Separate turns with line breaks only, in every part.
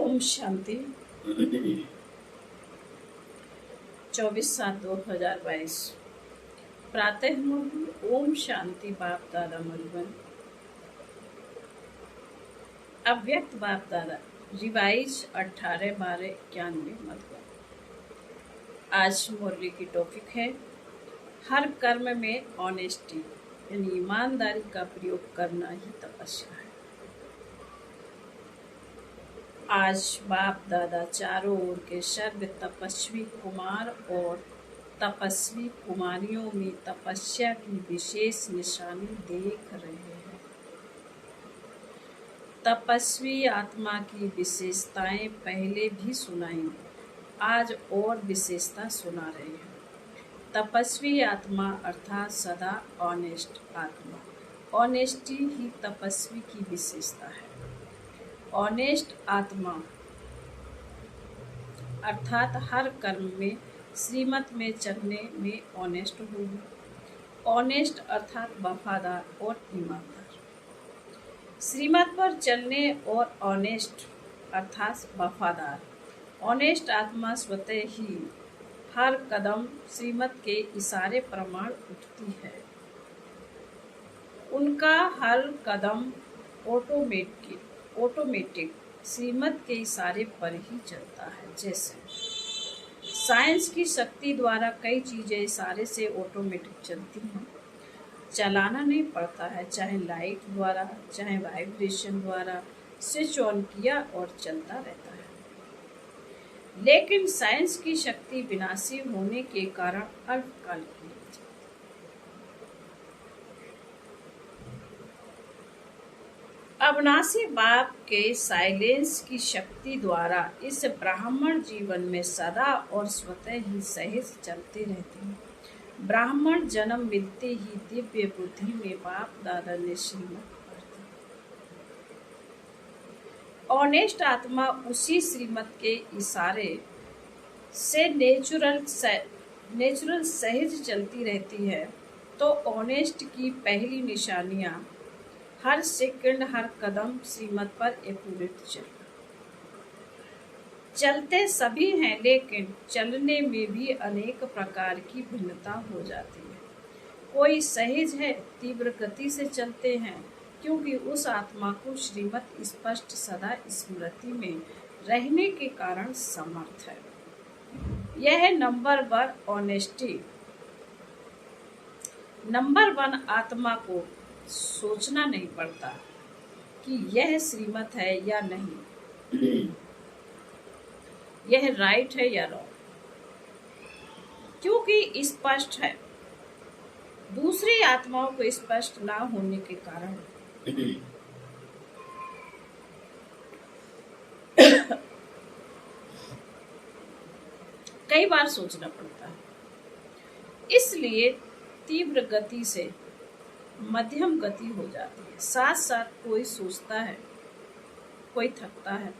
ओम शांति। 24/7/2022 प्रातः मुरली। ओम शांति। बाप दादा मधुबन। अव्यक्त बाप दादा रिवाइज 18/12/91 मधुबन। आज मुरली की टॉपिक है हर कर्म में ऑनेस्टी यानी ईमानदारी का प्रयोग करना ही तपस्या है। आज बाप दादा चारों ओर के सर्व तपस्वी कुमार और तपस्वी कुमारियों में तपस्या की विशेष निशानी देख रहे हैं। तपस्वी आत्मा की विशेषताएं पहले भी सुनाई, आज और विशेषता सुना रहे हैं। तपस्वी आत्मा अर्थात सदा ऑनेस्ट आत्मा। ऑनेस्टी ही तपस्वी की विशेषता है। ऑनेस्ट आत्मा अर्थात हर कर्म में श्रीमत में चलने में ऑनेस्ट होगी। ऑनेस्ट अर्थात वफादार और ईमानदार। श्रीमत पर चलने और ऑनेस्ट अर्थात वफादार। ऑनेस्ट आत्मा स्वतः ही हर कदम श्रीमत के इशारे प्रमाण उठती है। उनका हर कदम ऑटोमेटिक श्रीमत के इशारे पर ही चलता है। जैसे साइंस की शक्ति द्वारा कई चीजें इशारे से ऑटोमेटिक चलती हैं, चलाना नहीं पड़ता है। चाहे लाइट द्वारा, चाहे वाइब्रेशन द्वारा स्विच ऑन किया और चलता रहता है। लेकिन साइंस की शक्ति विनाशी होने के कारण अल्पकाल की है। अविनाशी बाप के साइलेंस की शक्ति द्वारा इस ब्राह्मण जीवन में सदा और स्वतः ही सहज चलते रहते हैं। ब्राह्मण जन्म मिलते ही दिव्य बुद्धि में बाप दादा ने श्रीमत पढ़ी। ऑनेस्ट आत्मा उसी श्रीमत के इशारे से नेचुरल सहज चलती रहती है। तो ऑनेस्ट की पहली निशानियां हर सेकंड हर कदम श्रीमत पर एक्यूरेट चलते सभी हैं, लेकिन चलने में भी अनेक प्रकार की भिन्नता हो जाती है। कोई सहज है, तीव्र गति से चलते हैं, क्योंकि उस आत्मा को श्रीमत स्पष्ट सदा स्मृति में रहने के कारण समर्थ है। यह नंबर 1 ऑनेस्टी। नंबर 1 आत्मा को सोचना नहीं पड़ता कि यह श्रीमत है या नहीं, यह राइट है या रॉन्ग, क्योंकि स्पष्ट है। दूसरी आत्माओं को स्पष्ट ना होने के कारण कई बार सोचना पड़ता है। इसलिए तीव्र गति से मध्यम गति हो जाती है। साथ साथ कोई सोचता है, कोई थकता है।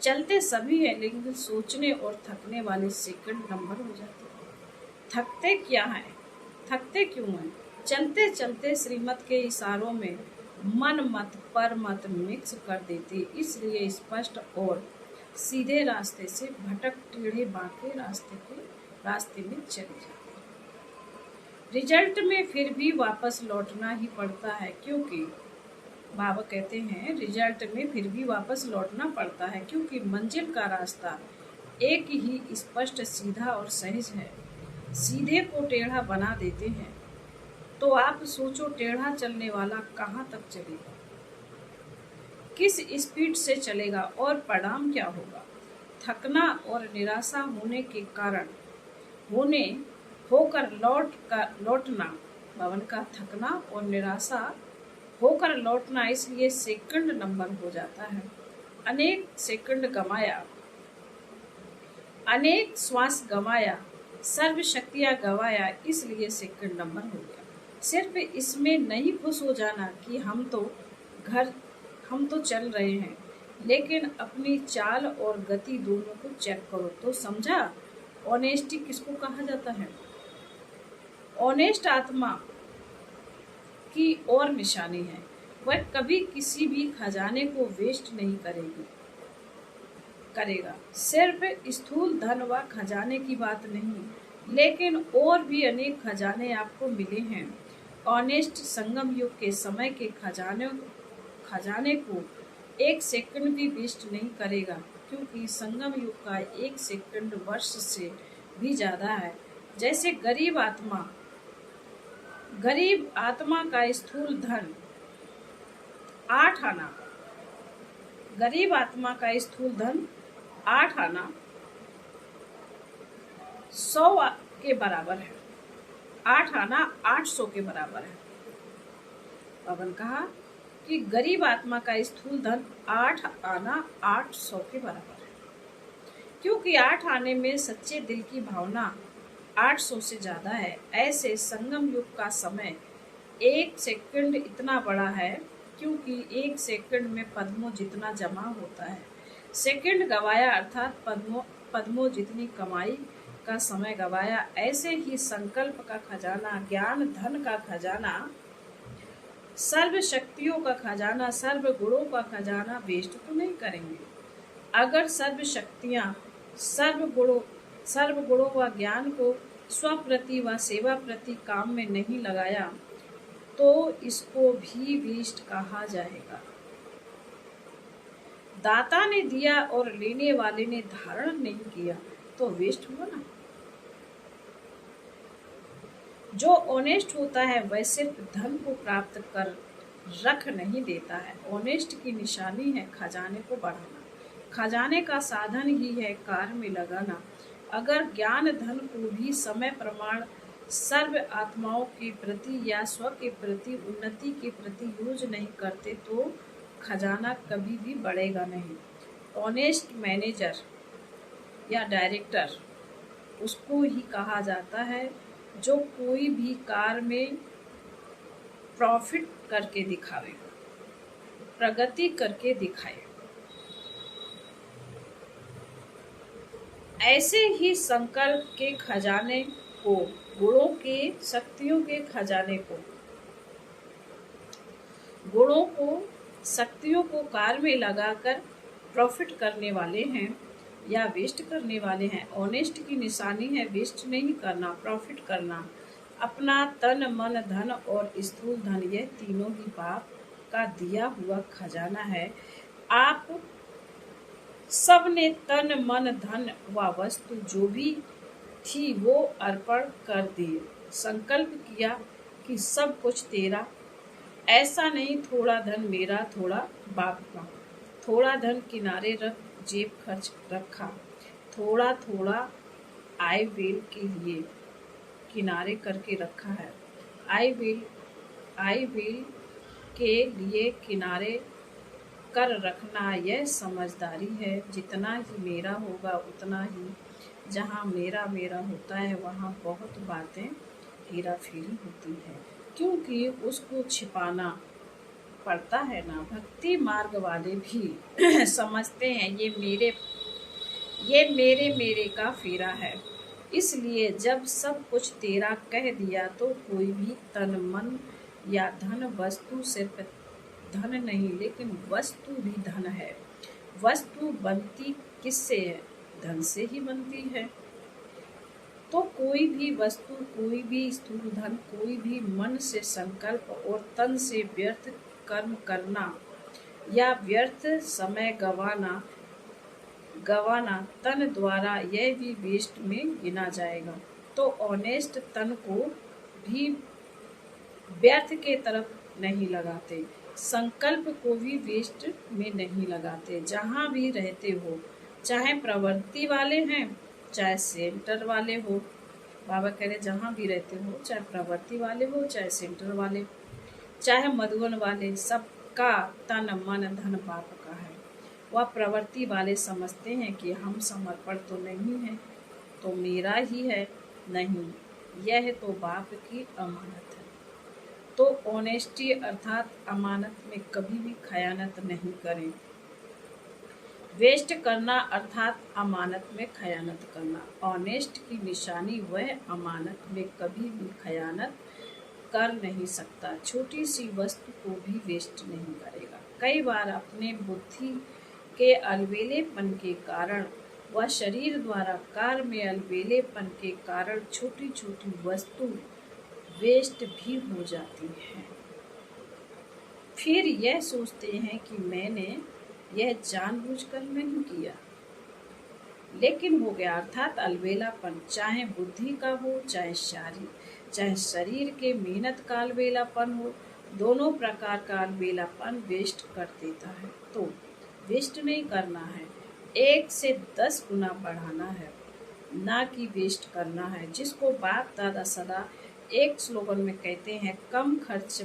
चलते सभी है, लेकिन सोचने और थकने वाले सेकंड नंबर हो जाते हैं। थकते क्या है, थकते क्यों हैं? चलते चलते श्रीमत के इशारों में मन मत पर मत मिक्स कर देते, इसलिए स्पष्ट और सीधे रास्ते से भटक टेढ़े बांके रास्ते में चले जाते। रिजल्ट में फिर भी वापस लौटना ही पड़ता है, क्योंकि बाबा कहते हैं रिजल्ट में फिर भी वापस लौटना पड़ता है, क्योंकि मंजिल का रास्ता एक ही स्पष्ट सीधा और सहज है। सीधे को टेढ़ा बना देते हैं, तो आप सोचो टेढ़ा चलने वाला कहाँ तक चलेगा, किस स्पीड से चलेगा और परिणाम क्या होगा? थकना और निराशा होने के कारण होकर लौटना, भवन का थकना और निराशा होकर लौटना, इसलिए सेकंड नंबर हो जाता है। अनेक सेकंड गमाया, अनेक श्वास गमाया, सर्व शक्तियां गवाया, इसलिए सेकंड नंबर हो गया। सिर्फ इसमें नहीं खुश हो जाना कि हम तो चल रहे हैं, लेकिन अपनी चाल और गति दोनों को चेक करो तो समझा ऑनेस्टी किसको कहा जाता है। ऑनेस्ट आत्मा की और निशानी है, वह कभी किसी भी खजाने को वेस्ट नहीं करेगी। करेगा। सिर्फ स्थूल धन व खजाने की बात नहीं, लेकिन और भी अनेक खजाने आपको मिले हैं। ऑनेस्ट संगम युग के समय के खजाने को एक सेकंड भी वेस्ट नहीं करेगा, क्योंकि संगम युग का एक सेकंड वर्ष से भी ज्यादा है। जैसे गरीब आत्मा का स्थूल धन 8 आना, गरीब आत्मा का स्थूल धन 8 आना 100 के बराबर है। 8 आना 800 के बराबर है। पवन कहा कि गरीब आत्मा का स्थूल धन 8 आना 800 के बराबर है, क्योंकि 8 आने में सच्चे दिल की भावना 800 से ज्यादा है। ऐसे संगम युग का समय एक सेकंड इतना बड़ा है, क्योंकि एक सेकंड में पद्मों जितना जमा होता है। सेकंड गवाया अर्थात पद्मों जितनी कमाई का समय गवाया। ऐसे ही संकल्प का खजाना, ज्ञान धन का खजाना, सर्व शक्तियों का खजाना, सर्व गुणों का खजाना वेस्ट तो नहीं करेंगे। अगर सर्व शक्तियां सर्व गुणों व ज्ञान को स्वप्रति व सेवा प्रति काम में नहीं लगाया तो इसको भी वेस्ट कहा जाएगा। दाता ने दिया और लेने वाले ने धारण नहीं किया तो वेस्ट हुआ ना। जो ऑनेस्ट होता है वह सिर्फ धन को प्राप्त कर रख नहीं देता है। ऑनेस्ट की निशानी है खजाने को बढ़ाना। खजाने का साधन ही है कार्य में लगाना। अगर ज्ञान धन को भी समय प्रमाण सर्व आत्माओं के प्रति या स्व के प्रति, उन्नति के प्रति यूज नहीं करते तो खजाना कभी भी बढ़ेगा नहीं। ऑनेस्ट मैनेजर या डायरेक्टर उसको ही कहा जाता है जो कोई भी कार्य में प्रॉफिट करके दिखावे, प्रगति करके दिखाए। ऐसे ही संकल्प के खजाने को, गुणों के, शक्तियों के खजाने को, गुणों को, शक्तियों को कार्य में लगाकर प्रॉफिट करने वाले हैं या वेस्ट करने वाले हैं। ऑनेस्ट की निशानी है वेस्ट नहीं करना, प्रॉफिट करना। अपना तन मन धन और स्थूल धन, यह तीनों ही बाप का दिया हुआ खजाना है। आप सबने तन मन धन व वस्तु जो भी थी वो अर्पण कर दिए। संकल्प किया कि सब कुछ तेरा, ऐसा नहीं थोड़ा धन मेरा थोड़ा बाप का। थोड़ा धन किनारे रख जेब खर्च रखा, थोड़ा थोड़ा आई विल के लिए किनारे करके रखा है। आई विल के लिए किनारे कर रखना यह समझदारी है। जितना ही मेरा होगा उतना ही, जहाँ मेरा मेरा होता है वहाँ बहुत बातें हेरा फेरी होती है, क्योंकि उसको छिपाना पड़ता है ना। भक्ति मार्ग वाले भी समझते हैं ये मेरे का फेरा है। इसलिए जब सब कुछ तेरा कह दिया तो कोई भी तन मन या धन, वस्तु सिर्फ धन नहीं लेकिन वस्तु भी धन है। वस्तु बनती किससे है? धन से ही बनती है। तो कोई भी वस्तु, कोई भी स्थूल धन, कोई भी मन से संकल्प और तन से व्यर्थ कर्म करना या व्यर्थ समय गवाना तन द्वारा यह भी वेस्ट में गिना जाएगा। तो ऑनेस्ट तन को भी व्यर्थ के तरफ नहीं लगाते, संकल्प को भी वेस्ट में नहीं लगाते। जहाँ भी रहते हो, चाहे प्रवृत्ति वाले हैं चाहे सेंटर वाले हो, बाबा कह रहे जहाँ भी रहते हो, चाहे प्रवृत्ति वाले हो चाहे सेंटर वाले, चाहे मधुबन वाले, सबका तन मन धन बाप का है। वह प्रवृत्ति वाले समझते हैं कि हम समर्पण तो नहीं है तो मेरा ही है, नहीं, यह तो बाप की अमानत है। तो ऑनेस्टी अर्थात अमानत में कभी भी खयानत नहीं करें। वेस्ट करना अर्थात अमानत में खयानत करना। ऑनेस्ट की निशानी वह अमानत में कभी भी खयानत कर नहीं सकता। छोटी सी वस्तु को भी वेस्ट नहीं करेगा। कई बार अपने बुद्धि के अलबेलेपन के कारण व शरीर द्वारा कार्य में अलबेलेपन के कारण छोटी छोटी वस्तु वेस्ट भी हो जाती हैं। फिर यह सोचते हैं कि मैंने यह जानबूझकर नहीं किया, लेकिन हो गया। अर्थात अलबेलापन चाहे बुद्धि का हो, चाहे शरीर के मेहनत का अलबेलापन हो, दोनों प्रकार का अलबेलापन वेस्ट कर देता है। तो वेस्ट नहीं करना है, 1 से 10 गुना बढ़ाना है, ना कि वेस्ट करना है। जिसको बाप दादा सदा एक स्लोगन में कहते हैं, कम खर्चा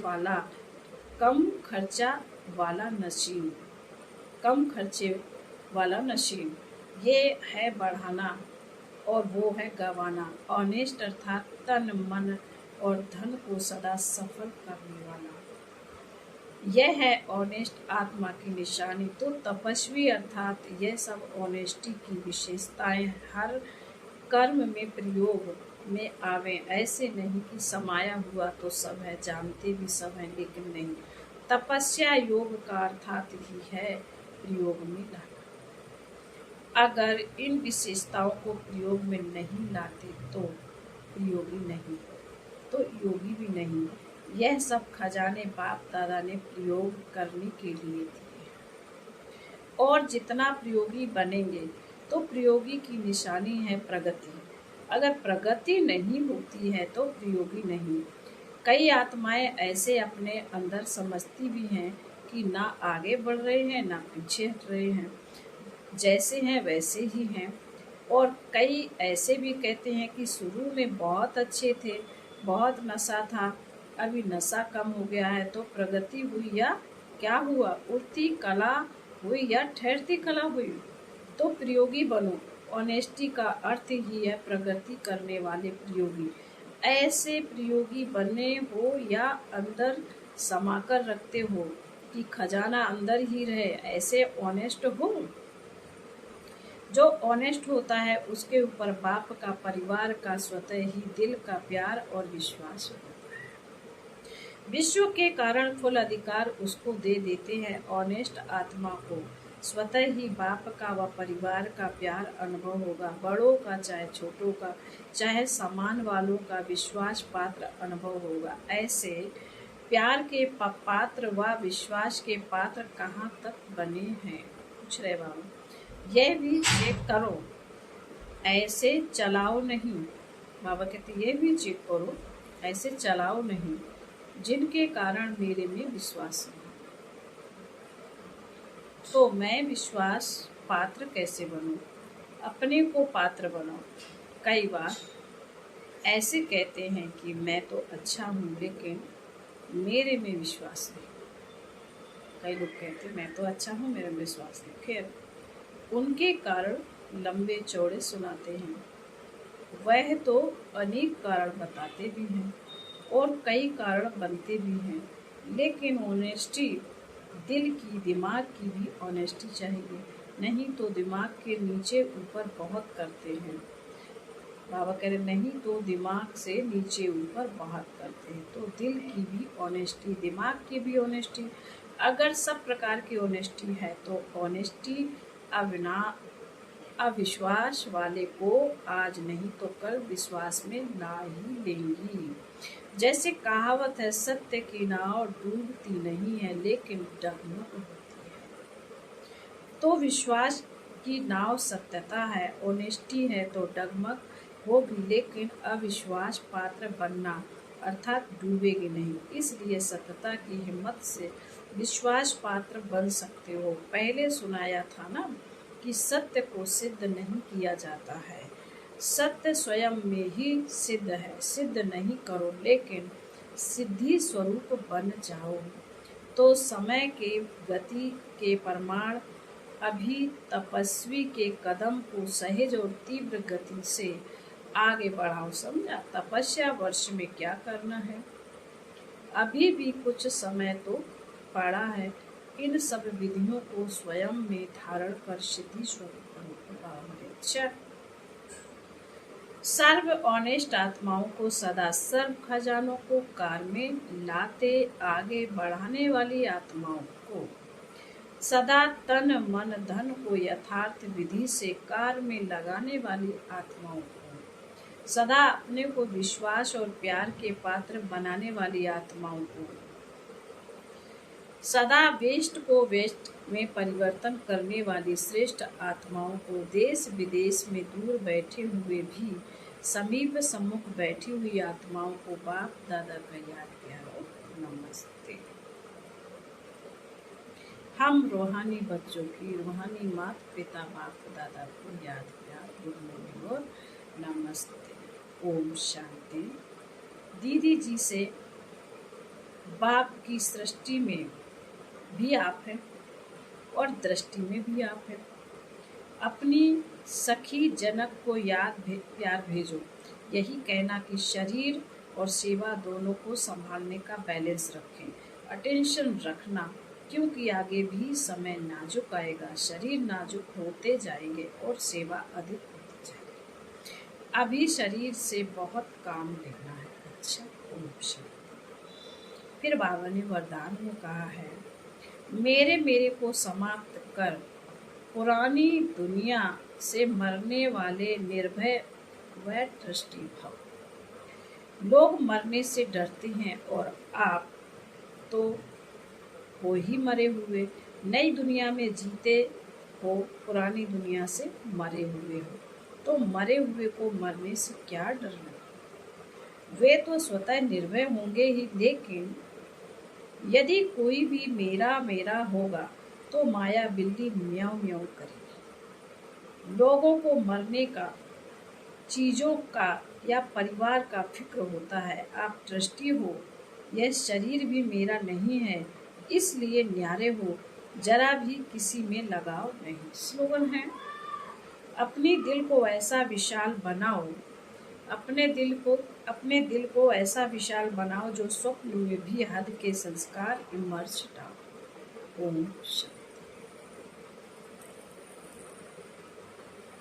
वाला नशीन, कम खर्चे वाला नशीन। ये है बढ़ाना और वो है गवाना। ऑनेस्ट अर्थात तन मन और धन को सदा सफल करने वाला, यह है ऑनेस्ट आत्मा की निशानी। तो तपस्वी अर्थात यह सब ऑनेस्टी की विशेषताएं हर कर्म में प्रयोग में आवे। ऐसे नहीं कि समाया हुआ तो सब है, जानते भी सब है लेकिन नहीं। तपस्या योग का अर्थात ही है प्रयोग में लाना। अगर इन विशेषताओं को प्रयोग में नहीं लाते तो प्रयोगी नहीं, तो योगी भी नहीं। यह सब खजाने बाप दादा ने प्रयोग करने के लिए दिए, और जितना प्रयोगी बनेंगे तो प्रयोगी की निशानी है प्रगति। अगर प्रगति नहीं होती है तो प्रयोगी नहीं। कई आत्माएं ऐसे अपने अंदर समझती भी हैं कि ना आगे बढ़ रहे हैं ना पीछे हट रहे हैं, जैसे हैं वैसे ही हैं। और कई ऐसे भी कहते हैं कि शुरू में बहुत अच्छे थे, बहुत नशा था, अभी नशा कम हो गया है तो प्रगति हुई या क्या हुआ, उठती कला हुई या ठहरती कला हुई। तो प्रयोगी बनो। ऑनेस्टी का अर्थ ही है प्रगति करने वाले प्रयोगी। ऐसे प्रयोगी बनने हो या अंदर समाकर रखते हो कि खजाना अंदर ही रहे, ऐसे ऑनेस्ट हो। जो ऑनेस्ट होता है उसके ऊपर बाप का, परिवार का, स्वतः ही दिल का प्यार और विश्वास होता है। विश्व के कारण फुल अधिकार उसको दे देते हैं। ऑनेस्ट आत्मा को स्वतः ही बाप का व परिवार का प्यार अनुभव होगा। बड़ों का चाहे छोटों का, चाहे समान वालों का विश्वास पात्र अनुभव होगा। ऐसे प्यार के पात्र व विश्वास के पात्र कहाँ तक बने हैं, पूछ रहे बाबा। यह भी चेक करो, ऐसे चलाओ नहीं। बाबा कहते ये भी चेक करो, ऐसे चलाओ नहीं, जिनके कारण मेरे में विश्वास नहीं। तो मैं विश्वास पात्र कैसे बनूं? अपने को पात्र बनाओ। कई बार ऐसे कहते हैं कि मैं तो अच्छा हूँ लेकिन मेरे में विश्वास नहीं। कई लोग कहते हैं मैं तो अच्छा हूँ, मेरे में विश्वास नहीं। खैर, उनके कारण लंबे चौड़े सुनाते हैं। वह तो अनेक कारण बताते भी हैं और कई कारण बनते भी हैं, लेकिन ऑनेस्टी दिल की, दिमाग की भी ऑनेस्टी चाहिए, नहीं तो दिमाग के नीचे ऊपर बहुत करते हैं। बाबा कह रहे नहीं तो दिमाग से नीचे ऊपर बहुत करते हैं। तो दिल की भी ऑनेस्टी, दिमाग की भी ऑनेस्टी, अगर सब प्रकार की ऑनेस्टी है तो ऑनेस्टी अविश्वास वाले को आज नहीं तो कल विश्वास में ला ही लेंगी। जैसे कहावत है, सत्य की नाव डूबती नहीं है लेकिन डगमग होती है। तो विश्वास की नाव सत्यता है, ऑनेस्टी है तो डगमग होगी, लेकिन अविश्वास पात्र बनना अर्थात डूबेगी नहीं। इसलिए सत्यता की हिम्मत से विश्वास पात्र बन सकते हो। पहले सुनाया था ना कि सत्य को सिद्ध नहीं किया जाता है, सत्य स्वयं में ही सिद्ध है। सिद्ध नहीं करो लेकिन सिद्धि स्वरूप बन जाओ। तो समय के गति के प्रमाण अभी तपस्वी के कदम को सहज और तीव्र गति से आगे बढ़ाओ। समझा? तपस्या वर्ष में क्या करना है, अभी भी कुछ समय तो पड़ा है। इन सब विधियों को स्वयं में धारण कर सिद्धि स्वरूप अच्छा। सर्व ऑनेस्ट आत्माओं को सदा सर्व खजानों को कार में लाते आगे बढ़ाने वाली आत्माओं को सदा तन मन धन को यथार्थ विधि से कार्य में लगाने वाली आत्माओं को, सदा अपने को विश्वास और प्यार के पात्र बनाने वाली आत्माओं को, सदा वेस्ट को वेस्ट में परिवर्तन करने वाली श्रेष्ठ आत्माओं को, देश विदेश में दूर बैठे हुए भी समीप सम्मुख बैठी हुई आत्माओं को बाप दादा का याद प्यारो नमस्ते। हम रूहानी बच्चों की रूहानी माता पिता बाप दादा को याद प्यार गुड मॉर्निंग और नमस्ते। ओम शांति। दीदी जी से बाप की सृष्टि में भी आप हैं और दृष्टि में भी आप हैं। अपनी सखी जनक को प्यार भेजो, यही कहना कि शरीर और सेवा दोनों को संभालने का बैलेंस रखें, अटेंशन रखना, क्योंकि आगे भी समय नाजुक आएगा, शरीर नाजुक होते जाएंगे और सेवा अधिक होती जाएगी। अभी शरीर से बहुत काम लेना है। अच्छा, ओम शांति। फिर बाबा ने वरदान में कहा है, मेरे को समाप्त कर पुरानी दुनिया से मरने वाले निर्भय व दृष्टि भव। लोग मरने से डरते हैं और आप तो हो ही मरे हुए, नई दुनिया में जीते हो, पुरानी दुनिया से मरे हुए हो, तो मरे हुए को मरने से क्या डरना। वे तो स्वतः निर्भय होंगे ही, लेकिन यदि कोई भी मेरा मेरा होगा तो माया बिल्ली म्याऊं म्याऊं करेगी। लोगों को मरने का, चीजों का या परिवार का फिक्र होता है। आप ट्रस्टी हो, यह शरीर भी मेरा नहीं है, इसलिए न्यारे हो, जरा भी किसी में लगाव नहीं। स्लोगन है, अपने दिल को ऐसा विशाल बनाओ, अपने दिल को ऐसा विशाल बनाओ जो स्वप्न में भी हद के संस्कार इमर्ज डालो। ओम शांति।